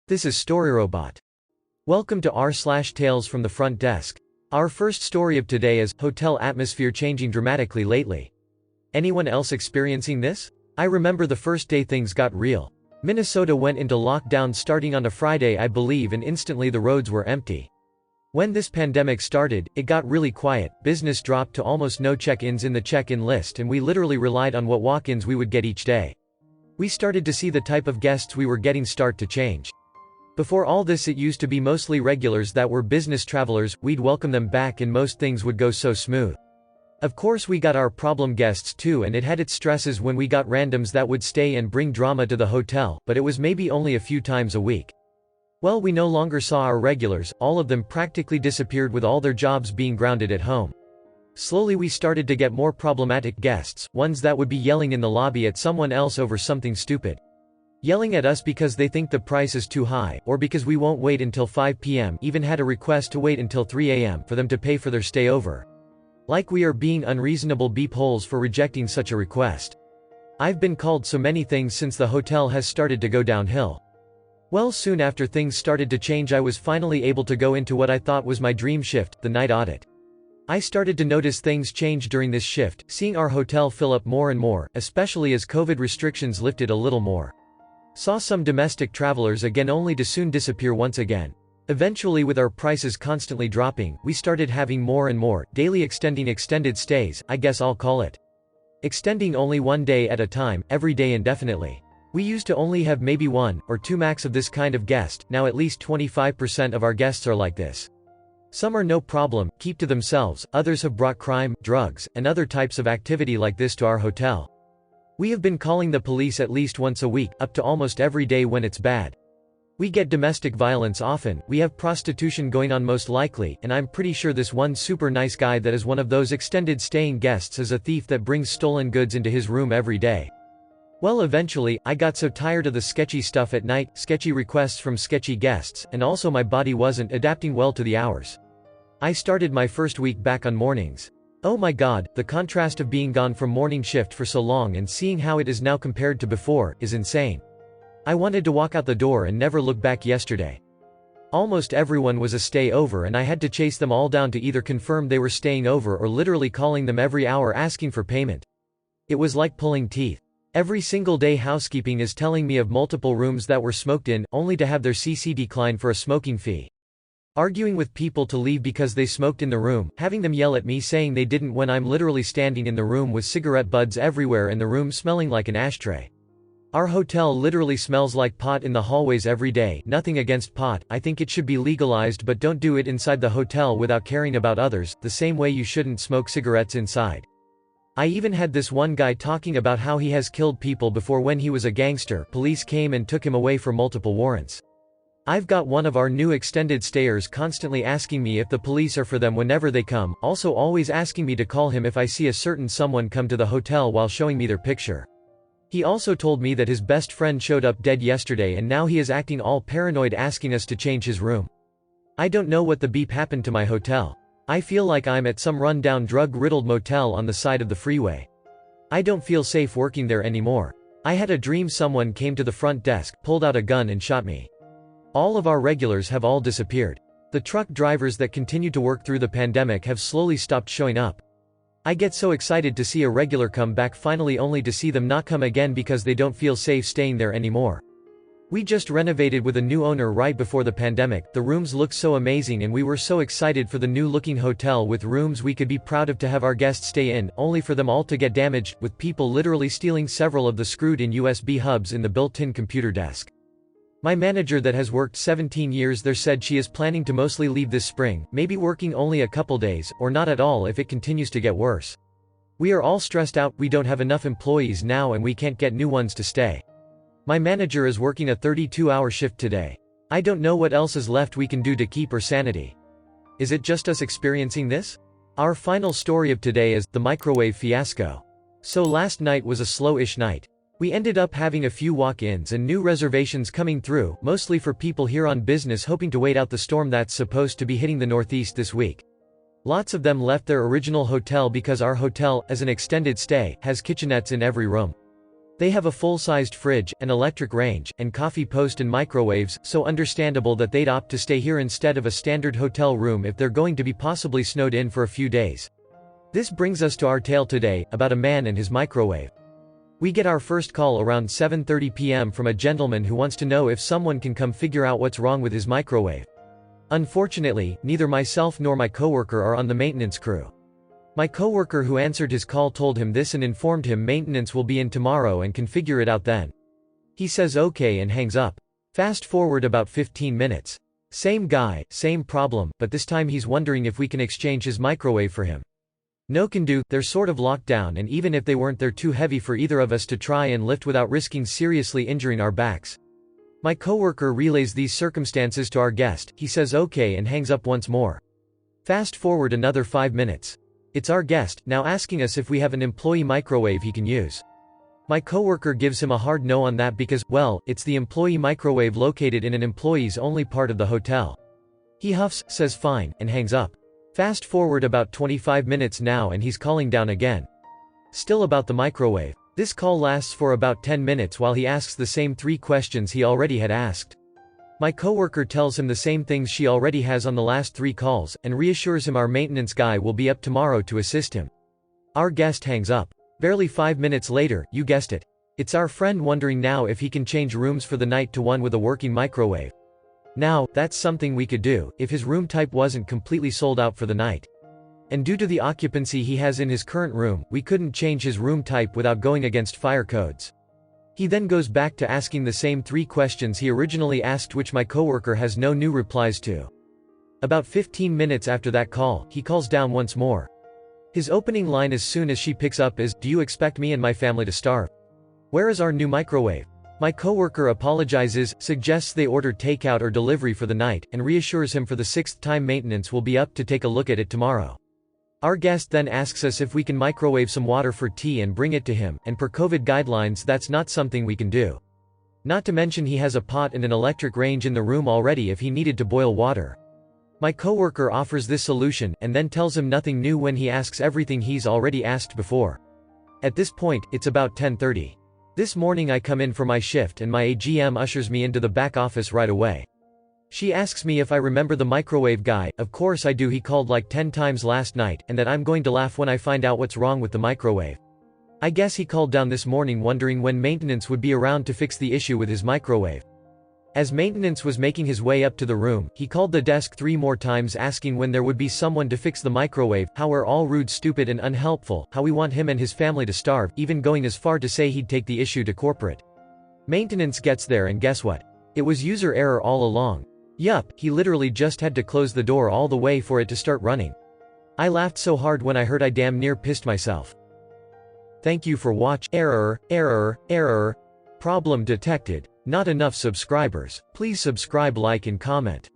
This is StoryRobot. Welcome to r/Tales from the Front Desk. Our first story of today is Hotel Atmosphere Changing Dramatically Lately. Anyone else experiencing this? I remember the first day things got real. Minnesota went into lockdown starting on a Friday, I believe, and instantly the roads were empty. When this pandemic started, it got really quiet, business dropped to almost no check-ins in the check-in list, and we literally relied on what walk-ins we would get each day. We started to see the type of guests we were getting start to change. Before all this, it used to be mostly regulars that were business travelers, we'd welcome them back and most things would go so smooth. Of course we got our problem guests too, and it had its stresses when we got randoms that would stay and bring drama to the hotel, but it was maybe only a few times a week. Well, we no longer saw our regulars, all of them practically disappeared with all their jobs being grounded at home. Slowly we started to get more problematic guests, ones that would be yelling in the lobby at someone else over something stupid. Yelling at us because they think the price is too high, or because we won't wait until 5 p.m, even had a request to wait until 3 a.m. for them to pay for their stay over. Like we are being unreasonable beep holes for rejecting such a request. I've been called so many things since the hotel has started to go downhill. Well, soon after things started to change, I was finally able to go into what I thought was my dream shift, the night audit. I started to notice things change during this shift, seeing our hotel fill up more and more, especially as COVID restrictions lifted a little more. Saw some domestic travelers again only to soon disappear once again. Eventually, with our prices constantly dropping, we started having more and more, daily extended stays, I guess I'll call it. Extending only one day at a time, every day indefinitely. We used to only have maybe 1 or 2 max of this kind of guest, now at least 25% of our guests are like this. Some are no problem, keep to themselves, others have brought crime, drugs, and other types of activity like this to our hotel. We have been calling the police at least once a week, up to almost every day when it's bad. We get domestic violence often, we have prostitution going on most likely, and I'm pretty sure this one super nice guy that is one of those extended staying guests is a thief that brings stolen goods into his room every day. Well, eventually, I got so tired of the sketchy stuff at night, sketchy requests from sketchy guests, and also my body wasn't adapting well to the hours. I started my first week back on mornings. Oh my god, the contrast of being gone from morning shift for so long and seeing how it is now compared to before, is insane. I wanted to walk out the door and never look back yesterday. Almost everyone was a stay over and I had to chase them all down to either confirm they were staying over or literally calling them every hour asking for payment. It was like pulling teeth. Every single day housekeeping is telling me of multiple rooms that were smoked in, only to have their CC decline for a smoking fee. Arguing with people to leave because they smoked in the room, having them yell at me saying they didn't when I'm literally standing in the room with cigarette butts everywhere and the room smelling like an ashtray. Our hotel literally smells like pot in the hallways every day. Nothing against pot, I think it should be legalized, but don't do it inside the hotel without caring about others, the same way you shouldn't smoke cigarettes inside. I even had this one guy talking about how he has killed people before when he was a gangster. Police came and took him away for multiple warrants. I've got one of our new extended stayers constantly asking me if the police are for them whenever they come, also always asking me to call him if I see a certain someone come to the hotel while showing me their picture. He also told me that his best friend showed up dead yesterday and now he is acting all paranoid asking us to change his room. I don't know what the beep happened to my hotel. I feel like I'm at some run-down drug-riddled motel on the side of the freeway. I don't feel safe working there anymore. I had a dream someone came to the front desk, pulled out a gun and shot me. All of our regulars have all disappeared. The truck drivers that continued to work through the pandemic have slowly stopped showing up. I get so excited to see a regular come back finally only to see them not come again because they don't feel safe staying there anymore. We just renovated with a new owner right before the pandemic, the rooms look so amazing and we were so excited for the new looking hotel with rooms we could be proud of to have our guests stay in, only for them all to get damaged, with people literally stealing several of the screwed-in USB hubs in the built-in computer desk. My manager that has worked 17 years there said she is planning to mostly leave this spring, maybe working only a couple days, or not at all if it continues to get worse. We are all stressed out, we don't have enough employees now and we can't get new ones to stay. My manager is working a 32-hour shift today. I don't know what else is left we can do to keep our sanity. Is it just us experiencing this? Our final story of today is the Microwave Fiasco. So last night was a slow-ish night. We ended up having a few walk-ins and new reservations coming through, mostly for people here on business hoping to wait out the storm that's supposed to be hitting the Northeast this week. Lots of them left their original hotel because our hotel, as an extended stay, has kitchenettes in every room. They have a full-sized fridge, an electric range, and coffee post and microwaves, so understandable that they'd opt to stay here instead of a standard hotel room if they're going to be possibly snowed in for a few days. This brings us to our tale today, about a man and his microwave. We get our first call around 7:30 p.m. from a gentleman who wants to know if someone can come figure out what's wrong with his microwave. Unfortunately, neither myself nor my coworker are on the maintenance crew. My coworker who answered his call told him this and informed him maintenance will be in tomorrow and can figure it out then. He says okay and hangs up. Fast forward about 15 minutes. Same guy, same problem, but this time he's wondering if we can exchange his microwave for him. No can do, they're sort of locked down, and even if they weren't, they're too heavy for either of us to try and lift without risking seriously injuring our backs. My coworker relays these circumstances to our guest, he says okay and hangs up once more. Fast forward another 5 minutes. It's our guest, now asking us if we have an employee microwave he can use. My coworker gives him a hard no on that because, well, it's the employee microwave located in an employees only part of the hotel. He huffs, says fine, and hangs up. Fast forward about 25 minutes now and he's calling down again. Still about the microwave. This call lasts for about 10 minutes while he asks the same 3 questions he already had asked. My coworker tells him the same things she already has on the last 3 calls, and reassures him our maintenance guy will be up tomorrow to assist him. Our guest hangs up. Barely 5 minutes later, you guessed it. It's our friend wondering now if he can change rooms for the night to one with a working microwave. Now, that's something we could do, if his room type wasn't completely sold out for the night. And due to the occupancy he has in his current room, we couldn't change his room type without going against fire codes. He then goes back to asking the same 3 questions he originally asked, which my coworker has no new replies to. About 15 minutes after that call, he calls down once more. His opening line as soon as she picks up is, "Do you expect me and my family to starve? Where is our new microwave?" My coworker apologizes, suggests they order takeout or delivery for the night, and reassures him for the 6th time maintenance will be up to take a look at it tomorrow. Our guest then asks us if we can microwave some water for tea and bring it to him, and per COVID guidelines that's not something we can do. Not to mention he has a pot and an electric range in the room already if he needed to boil water. My coworker offers this solution, and then tells him nothing new when he asks everything he's already asked before. At this point, it's about 10:30. This morning I come in for my shift and my AGM ushers me into the back office right away. She asks me if I remember the microwave guy. Of course I do, he called like 10 times last night, and that I'm going to laugh when I find out what's wrong with the microwave. I guess he called down this morning wondering when maintenance would be around to fix the issue with his microwave. As maintenance was making his way up to the room, he called the desk 3 more times asking when there would be someone to fix the microwave, how we're all rude, stupid and unhelpful, how we want him and his family to starve, even going as far to say he'd take the issue to corporate. Maintenance gets there and guess what? It was user error all along. Yup, he literally just had to close the door all the way for it to start running. I laughed so hard when I heard I damn near pissed myself. Thank you for watching. Error. Problem detected. Not enough subscribers. Please subscribe, like and comment.